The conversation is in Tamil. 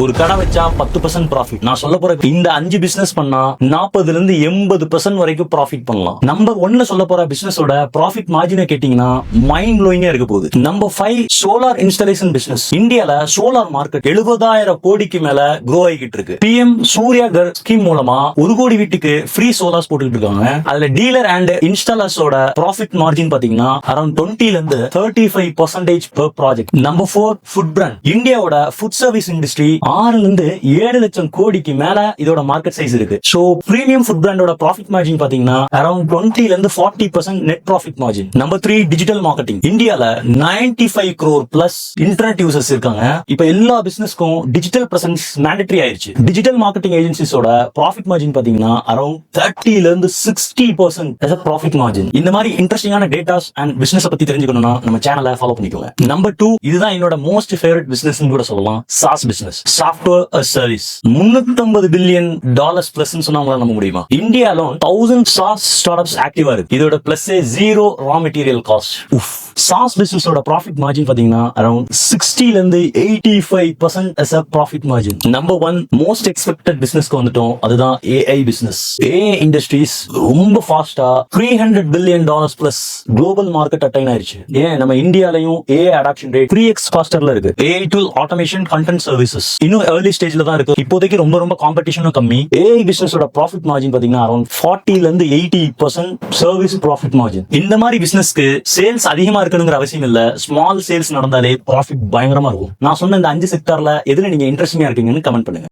ஒரு கடை வச்சா 10% ப்ராஃபிட். நான் சொல்ல போற இந்த 5 பிசினஸ் பண்ணா 40 இருந்து 80% வரைக்கும் ப்ராஃபிட் பண்ணலாம். நம்பர் 1 சொல்ல போற பிசினஸோட ப்ராஃபிட் மார்ஜினை கேட்டீங்கன்னா மைண்ட் ப்ளோயிங்கா இருக்க போகுது. Number 5 solar installation business. இந்தியால சோலார் மார்க்கெட் 70,000 கோடிக்கு மேல க்ரோ ஆகிட்டு இருக்கு. பிஎம் சூர்யா கர் ஸ்கீம் மூலமா 1 கோடி வீட்டுக்கு ஃப்ரீ சோலார்ஸ் போட்டுட்டு இருக்காங்க. அதுல டீலர் அண்ட் இன்ஸ்டாலர்ஸோட ப்ராஃபிட் மார்ஜின் பாத்தீங்கன்னா அரௌண்ட் 20 ல இருந்து 35% per project. Number 4 food brand. இந்தியாவோட ஃபுட் சர்வீஸ் இண்டஸ்ட்ரி 6 இருந்து 7 லட்சம் கோடிக்கு மேல இதோட மார்க்கெட் சைஸ் இருக்கு. சோ பிரீமியம் ஃபுட் பிராண்டோட ப்ராஃபிட் மார்ஜின் பாத்தீங்கன்னா அரௌண்ட் 20 ல இருந்து 40% net profit margin. Number 3 digital marketing. இந்தியால 95 crore பிளஸ் இன்டர்நெட் யூசர்ஸ் இருக்காங்க. இப்ப எல்லா பிசினஸ்க்கும் டிஜிட்டல் பிரசன்ஸ் மேண்டேட்டரி ஆயிருச்சு. டிஜிட்டல் மார்க்கெட்டிங் ஏஜென்சிஸோட ப்ராஃபிட் மார்ஜின் பாத்தீங்கன்னா அரௌண்ட் 30 ல இருந்து 60% as a ப்ராஃபிட் மார்ஜின். இந்த மாதிரி இன்ட்ரெஸ்டிங்கான டேட்டாஸ் அண்ட் பிசினஸ் பத்தி தெரிஞ்சுக்கணும்னா நம்ம சேனலை ஃபாலோ பண்ணிக்கோங்க. நம்பர் 2 இதுதான் என்னோட மோஸ்ட் ஃபேவரட் பிசினஸ் கூட சொல்லலாம். SaaS business. Software as service. $350 billion plus சொன்னா நம்ப முடியுமா? இந்தியால 1000 சாஸ் ஸ்டார்ட்அப்ஸ் ஆக்டிவா இருக்கு. இதோட plus zero raw material cost. SaaS பிசினஸோட ப்ராஃபிட் மார்ஜின் பாத்தீங்கன்னா அரௌண்ட் 60 ல இருந்து 85% as a profit margin. Number 1 most expected பிசினஸ்க்கு வந்துட்டோம். அதுதான் ஏஐ பிசினஸ். ஏஐ இண்டஸ்ட்ரீஸ் ரொம்ப ஃபாஸ்டா $300 billion plus global market attain ஆயிருச்சு. ஏன் நம்ம இந்தியாலயும் ஏஐ அடாப்ஷன் ரேட் 3x ஃபாஸ்டர்ல இருக்கு. AI tool automation content services இன்னும் ஏர்லி ஸ்டேஜ்ல தான் இருக்கு. இப்போதைக்கு ரொம்ப காம்படிஷனும் கம்மி. ஏஐ பிசினஸோட ப்ராஃபிட் மார்ஜின் பாத்தீங்கன்னா அரௌண்ட் 40 ல இருந்து 80% சர்வீஸ் ப்ராஃபிட் மார்ஜின். இந்த மாதிரி பிசினஸ்க்கு சேல்ஸ் அதிகமா இருக்கணுங்கிற அவசியம் இல்ல. ஸ்மால் சேல்ஸ் நடந்தாலே ப்ராஃபிட் பயங்கரமா இருக்கும். நான் சொன்ன இந்த 5 செக்டார்ல எதுல நீங்க இன்ட்ரெஸ்டிங்கா இருக்கீங்கன்னு கமெண்ட் பண்ணுங்க.